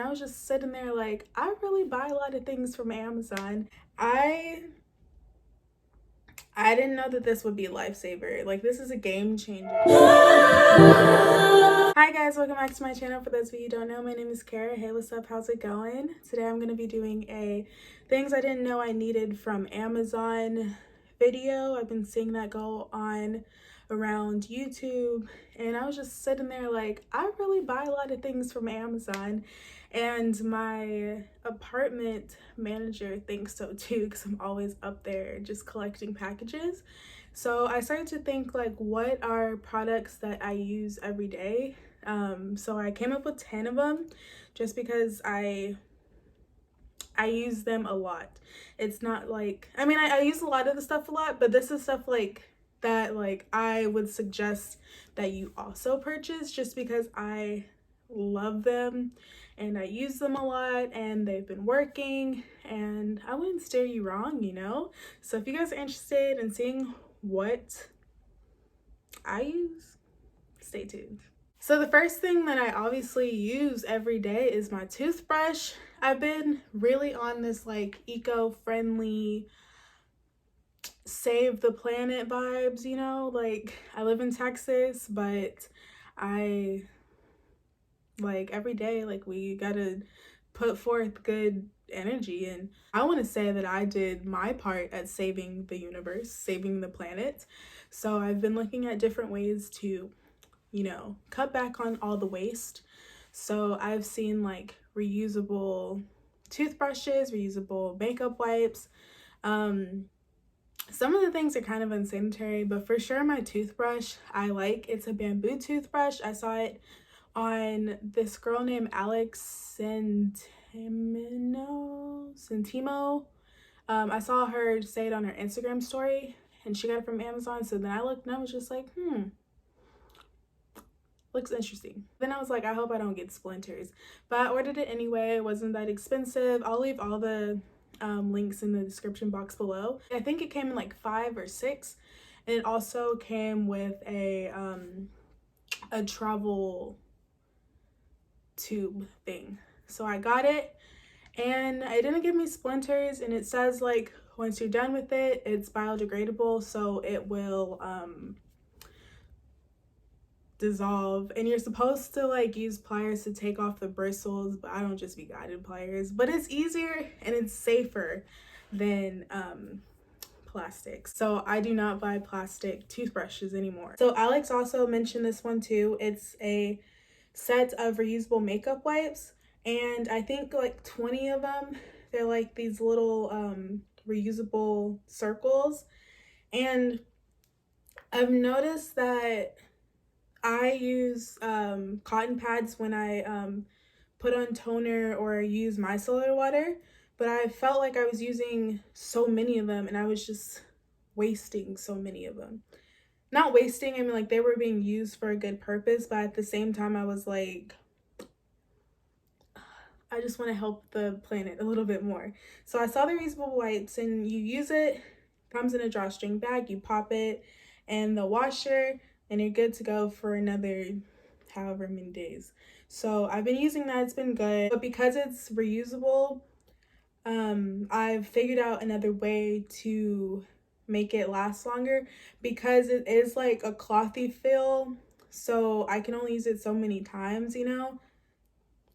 I was just sitting there like, I really buy a lot of things from Amazon. I didn't know that this would be a lifesaver. Like, this is a game changer. Hi guys, welcome back to my channel. For those of you who don't know, my name is Kara. Hey, what's up? How's it going? Today I'm going to be doing a things I didn't know I needed from Amazon video. I've been seeing that go on around YouTube, and I was just sitting there like, I really buy a lot of things from Amazon, and my apartment manager thinks so too, because I'm always up there just collecting packages. So I started to think, like, what are products that I use every day? So I came up with 10 of them just because I use them a lot. It's not like, I mean, I use a lot of the stuff a lot, but this is stuff like that, like, I would suggest that you also purchase just because I love them and I use them a lot and they've been working, and I wouldn't steer you wrong, you know? So if you guys are interested in seeing what I use, stay tuned. So the first thing that I obviously use every day is my toothbrush. I've been really on this like eco-friendly, save the planet vibes, you know? Like, I live in Texas, but I, like, every day, like, we gotta put forth good energy, and I want to say that I did my part at saving the universe, saving the planet. So I've been looking at different ways to, you know, cut back on all the waste. So I've seen like reusable toothbrushes, reusable makeup wipes. Some of the things are kind of unsanitary, but for sure my toothbrush I like. It's a bamboo toothbrush. I saw it on this girl named Alex Santimo. I saw her say it on her Instagram story, and she got it from Amazon. So then I looked and I was just like, looks interesting. Then I was like, I hope I don't get splinters. But I ordered it anyway. It wasn't that expensive. I'll leave all the links in the description box below. I think it came in like 5 or 6, and it also came with a travel tube thing. So I got it, and it didn't give me splinters, and it says like once you're done with it, it's biodegradable, so it will dissolve, and you're supposed to like use pliers to take off the bristles, but I don't just be guided pliers. But it's easier and it's safer than plastics. So I do not buy plastic toothbrushes anymore. So Alex also mentioned this one too. It's a set of reusable makeup wipes, and I think like 20 of them. They're like these little reusable circles, and I've noticed that I use cotton pads when I put on toner or use micellar water, but I felt like I was using so many of them and I was just wasting so many of them. Not wasting, I mean, like, they were being used for a good purpose, but at the same time I was like, I just want to help the planet a little bit more. So I saw the reusable wipes, and you use it, comes in a drawstring bag, you pop it in the washer, and you're good to go for another however many days. So I've been using that, it's been good. But because it's reusable, I've figured out another way to make it last longer, because it is like a clothy feel, so I can only use it so many times, you know,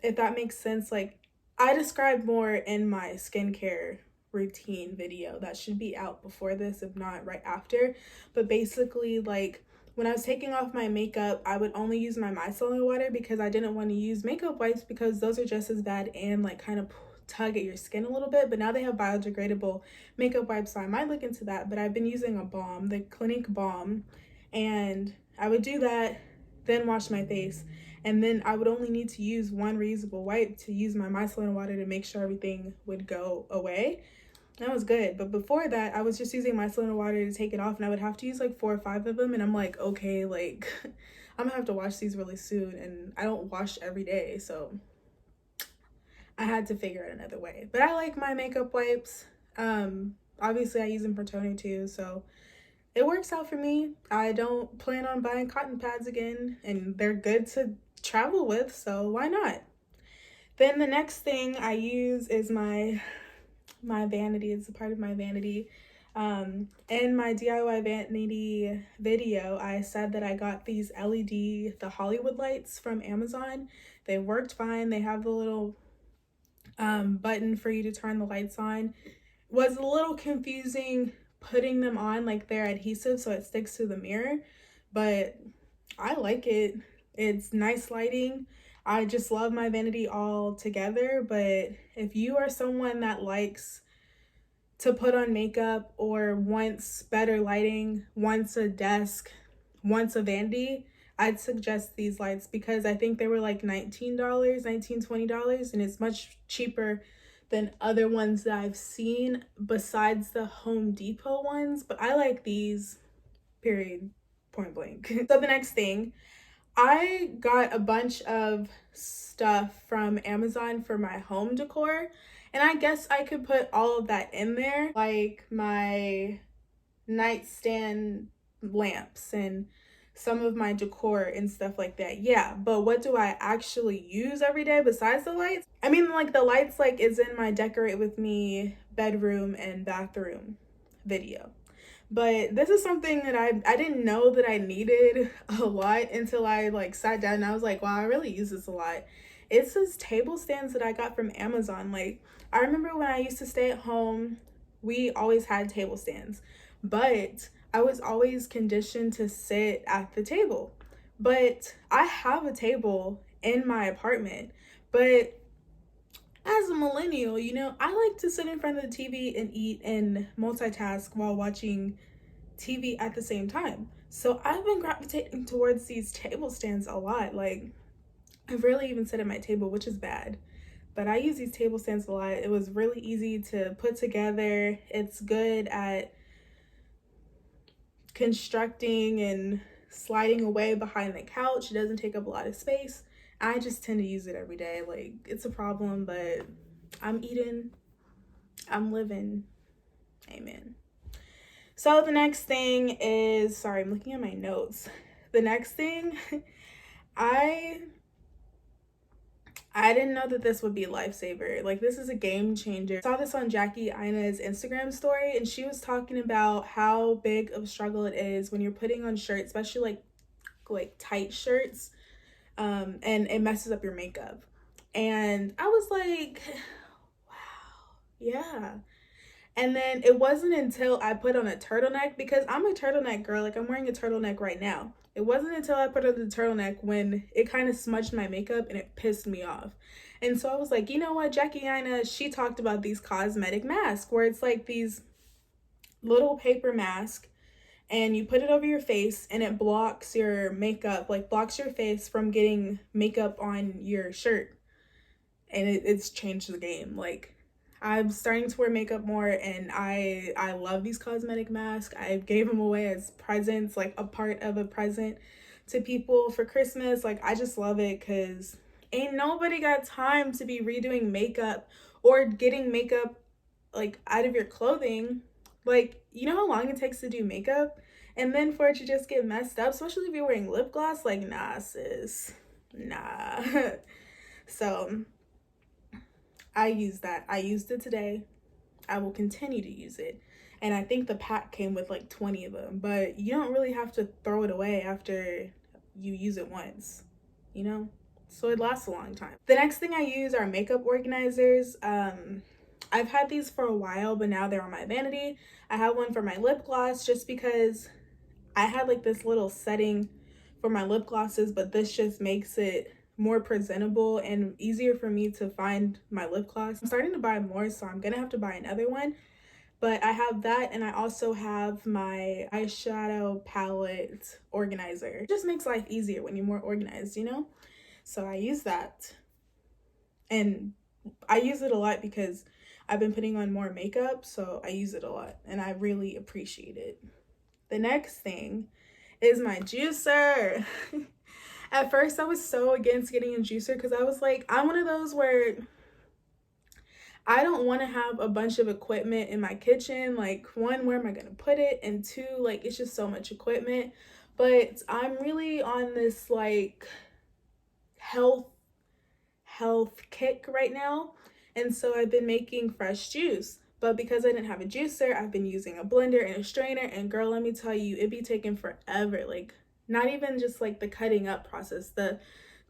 if that makes sense. Like, I describe more in my skincare routine video that should be out before this, if not right after. But basically, like, when I was taking off my makeup, I would only use my micellar water because I didn't want to use makeup wipes, because those are just as bad and like kind of tug at your skin a little bit. But now they have biodegradable makeup wipes, so I might look into that. But I've been using a balm, the Clinique balm, and I would do that, then wash my face, and then I would only need to use one reusable wipe to use my micellar water to make sure everything would go away. That was good. But before that, I was just using micellar water to take it off, and I would have to use like 4 or 5 of them, and I'm like, okay, like I'm gonna have to wash these really soon, and I don't wash every day, so I had to figure out another way. But I like my makeup wipes. Obviously I use them for toner too, so it works out for me. I don't plan on buying cotton pads again, and they're good to travel with, so why not? Then the next thing I use is my vanity. It's a part of my vanity. In my DIY vanity video, I said that I got these the Hollywood lights from Amazon. They worked fine. They have the little button for you to turn the lights on. Was a little confusing putting them on, like they're adhesive so it sticks to the mirror, but I like it. It's nice lighting. I just love my vanity all together. But if you are someone that likes to put on makeup or wants better lighting, wants a desk, wants a vanity, I'd suggest these lights because I think they were like $19, $20, and it's much cheaper than other ones that I've seen besides the Home Depot ones. But I like these, period, point blank. So the next thing, I got a bunch of stuff from Amazon for my home decor, and I guess I could put all of that in there, like my nightstand lamps and some of my decor and stuff like that. Yeah, but what do I actually use every day besides the lights? I mean, like the lights like is in my decorate with me bedroom and bathroom video. But this is something that I didn't know that I needed a lot until I like sat down and I was like, wow, I really use this a lot. It's this table stands that I got from Amazon. Like, I remember when I used to stay at home, we always had table stands, but I was always conditioned to sit at the table. But I have a table in my apartment, but as a millennial, you know, I like to sit in front of the TV and eat and multitask while watching TV at the same time. So I've been gravitating towards these table stands a lot. Like, I rarely even sit at my table, which is bad. But I use these table stands a lot. It was really easy to put together. It's good at constructing and sliding away behind the couch. It doesn't take up a lot of space. I just tend to use it every day. Like, it's a problem, but I'm eating, I'm living. Amen. So the next thing is, sorry, I'm looking at my notes. The next thing, I didn't know that this would be a lifesaver. Like, this is a game changer. I saw this on Jackie Ina's Instagram story, and she was talking about how big of a struggle it is when you're putting on shirts, especially like tight shirts, and it messes up your makeup. And I was like, wow, yeah. And then it wasn't until I put on a turtleneck, because I'm a turtleneck girl, like I'm wearing a turtleneck right now. It wasn't until I put on the turtleneck when it kind of smudged my makeup and it pissed me off. And so I was like, you know what, Jackie Ina, she talked about these cosmetic masks where it's like these little paper mask and you put it over your face and it blocks your makeup, like blocks your face from getting makeup on your shirt. And it's changed the game. Like, I'm starting to wear makeup more, and I love these cosmetic masks. I gave them away as presents, like a part of a present to people for Christmas. Like, I just love it because ain't nobody got time to be redoing makeup or getting makeup like out of your clothing. Like, you know how long it takes to do makeup? And then for it to just get messed up, especially if you're wearing lip gloss, like, nah, sis, nah. So I use that. I used it today. I will continue to use it. And I think the pack came with like 20 of them, but you don't really have to throw it away after you use it once, you know? So it lasts a long time. The next thing I use are makeup organizers. I've had these for a while, but now they're on my vanity. I have one for my lip gloss just because I had like this little setting for my lip glosses, but this just makes it more presentable and easier for me to find my lip gloss. I'm starting to buy more, so I'm gonna have to buy another one. But I have that, and I also have my eyeshadow palette organizer. It just makes life easier when you're more organized, you know? So I use that. And I use it a lot because I've been putting on more makeup, so I use it a lot, and I really appreciate it. The next thing is my juicer. At first, I was so against getting a juicer because I was like, I'm one of those where I don't want to have a bunch of equipment in my kitchen. Like, one, where am I going to put it? And two, like, it's just so much equipment. But I'm really on this, like, health health kick right now. And so I've been making fresh juice. But because I didn't have a juicer, I've been using a blender and a strainer. And girl, let me tell you, it be taking forever. Like, not even just like the cutting up process, the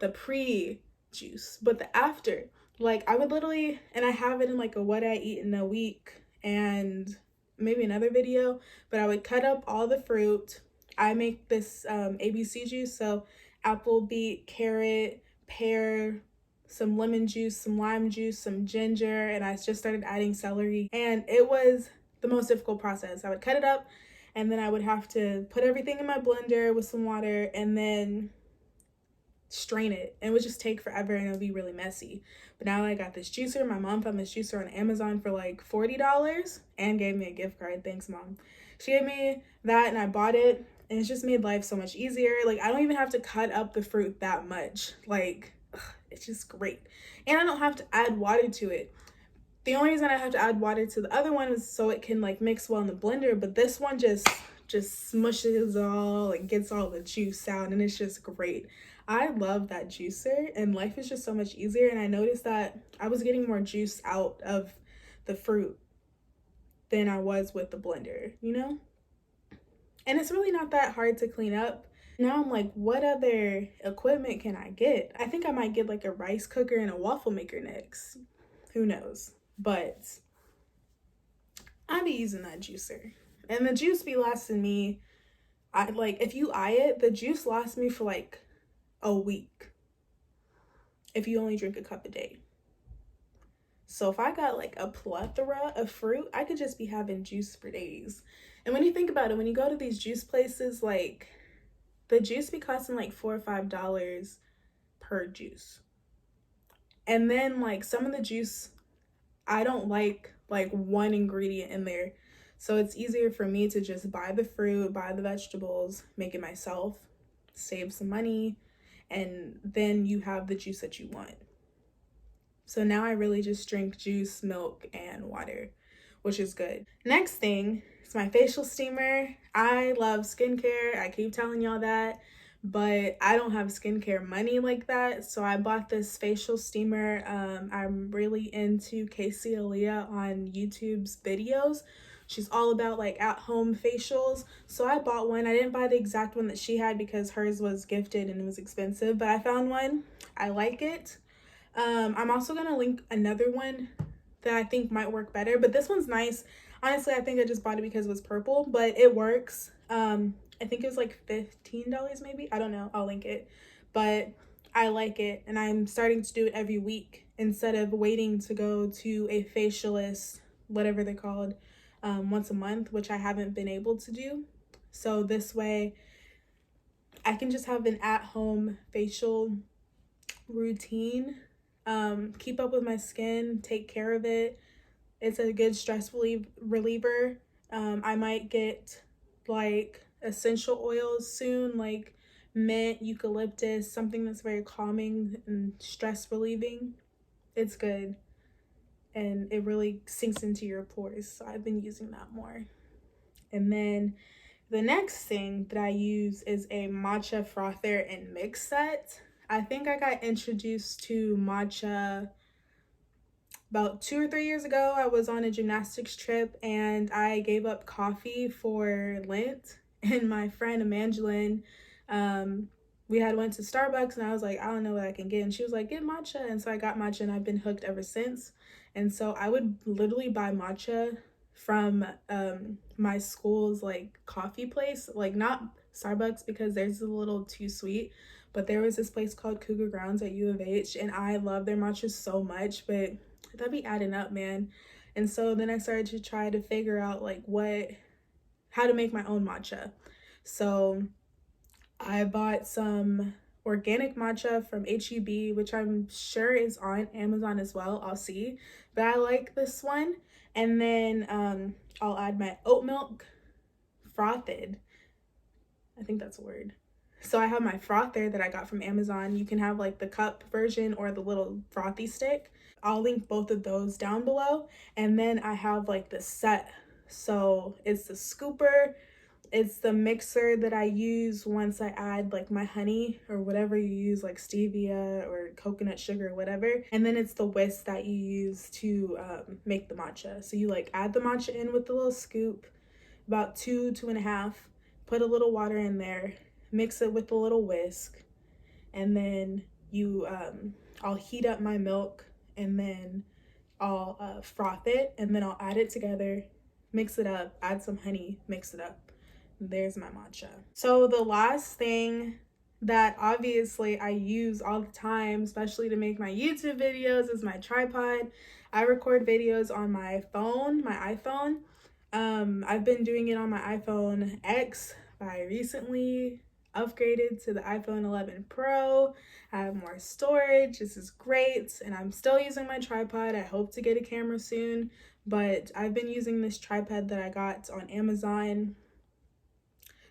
pre-juice, but the after. Like, I would literally, and I have it in like a what I eat in a week and maybe another video, but I would cut up all the fruit. I make this ABC juice, so apple, beet, carrot, pear, some lemon juice, some lime juice, some ginger, and I just started adding celery. And it was the most difficult process. I would cut it up, and then I would have to put everything in my blender with some water and then strain it. And it would just take forever and it would be really messy. But now I got this juicer. My mom found this juicer on Amazon for like $40 and gave me a gift card. Thanks, Mom. She gave me that and I bought it, and it's just made life so much easier. Like, I don't even have to cut up the fruit that much. Like, it's just great. And I don't have to add water to it. The only reason I have to add water to the other one is so it can like mix well in the blender, but this one just smushes all and gets all the juice out, and it's just great. I love that juicer, and life is just so much easier. And I noticed that I was getting more juice out of the fruit than I was with the blender, you know? And it's really not that hard to clean up. Now I'm like, what other equipment can I get? I think I might get like a rice cooker and a waffle maker next. Who knows? But I be using that juicer. And the juice be lasting me, if you eye it, the juice lasts me for like a week if you only drink a cup a day. So if I got like a plethora of fruit, I could just be having juice for days. And when you think about it, when you go to these juice places, like the juice be costing like $4 or $5 per juice. And then like some of the juice, I don't like one ingredient in there. So it's easier for me to just buy the fruit, buy the vegetables, make it myself, save some money, and then you have the juice that you want. So now I really just drink juice, milk, and water, which is good. Next thing is my facial steamer. I love skincare. I keep telling y'all that, but I don't have skincare money like that. So I bought this facial steamer. I'm really into Casey Aaliyah on YouTube's videos. She's all about like at-home facials. So I bought one. I didn't buy the exact one that she had because hers was gifted and it was expensive, but I found one. I like it. I'm also gonna link another one that I think might work better, but this one's nice. Honestly, I think I just bought it because it was purple, but it works. I think it was like $15 maybe. I don't know. I'll link it. But I like it, and I'm starting to do it every week instead of waiting to go to a facialist, whatever they're called, once a month, which I haven't been able to do. So this way I can just have an at-home facial routine, keep up with my skin, take care of it. It's a good stress reliever. I might get like essential oils soon, like mint, eucalyptus, something that's very calming and stress relieving. It's good, and it really sinks into your pores, so I've been using that more. And then the next thing that I use is a matcha frother and mix set. I think I got introduced to matcha about 2 or 3 years ago. I was on a gymnastics trip and I gave up coffee for Lent, and my friend Evangeline, we had went to Starbucks and I was like, I don't know what I can get, and she was like, get matcha. And so I got matcha and I've been hooked ever since. And so I would literally buy matcha from my school's like coffee place, like not Starbucks because theirs is a little too sweet, but there was this place called Cougar Grounds at U of H, and I love their matcha so much, but that'd be adding up, man. And so then I started to try to figure out like how to make my own matcha. So I bought some organic matcha from HEB, which I'm sure is on Amazon as well. I'll see, but I like this one. And then I'll add my oat milk frothed. I think that's a word. So I have my frother that I got from Amazon. You can have like the cup version or the little frothy stick. I'll link both of those down below. And then I have like the set. So it's the scooper, It's the mixer that I use once I add like my honey or whatever you use, like stevia or coconut sugar or whatever. And then it's the whisk that you use to make the matcha. So you like add the matcha in with the little scoop, about two and a half, put a little water in there, mix it with the little whisk, and then you I'll heat up my milk, and then I'll froth it, and then I'll add it together, mix it up, add some honey, mix it up. There's my matcha. So the last thing that obviously I use all the time, especially to make my YouTube videos, is my tripod. I record videos on my phone, my iPhone. I've been doing it on my iPhone X, but I recently upgraded to the iPhone 11 Pro. I have more storage. This is great. And I'm still using my tripod. I hope to get a camera soon, but I've been using this tripod that I got on Amazon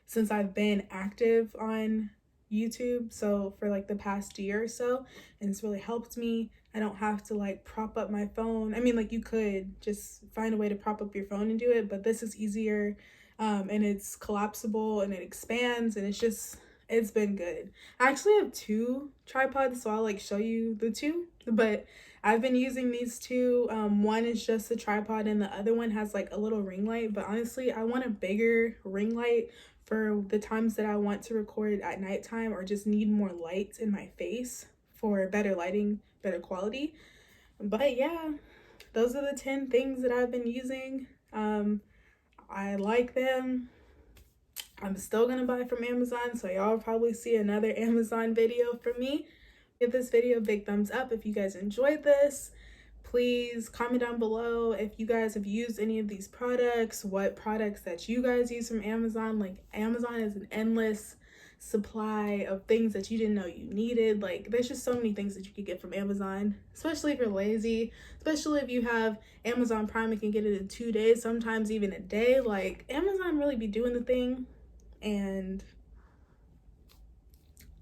since I've been active on YouTube, so for like the past year or so, and it's really helped me. I don't have to like prop up my phone. I mean, like you could just find a way to prop up your phone and do it, but this is easier, and it's collapsible and it expands, and it's been good. I actually have two tripods, so I'll like show you the two, but I've been using these two. One is just a tripod and the other one has like a little ring light, but honestly I want a bigger ring light for the times that I want to record at nighttime or just need more light in my face for better lighting, better quality. But yeah, those are the 10 things that I've been using. I like them. I'm still gonna buy from Amazon, so y'all probably see another Amazon video from me. Give this video a big thumbs up if you guys enjoyed this. Please comment down below if you guys have used any of these products, what products that you guys use from Amazon. Like, Amazon is an endless supply of things that you didn't know you needed. Like, there's just so many things that you could get from Amazon, especially if you're lazy, especially if you have Amazon Prime and can get it in 2 days, sometimes even a day. Like, Amazon really be doing the thing, and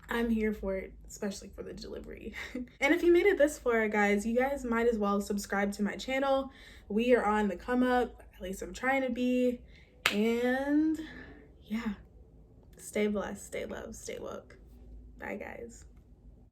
I'm here for it, especially for the delivery. And if you made it this far, guys, you guys might as well subscribe to my channel. We are on the come up, at least I'm trying to be. And yeah, stay blessed, stay loved, stay woke. Bye, guys.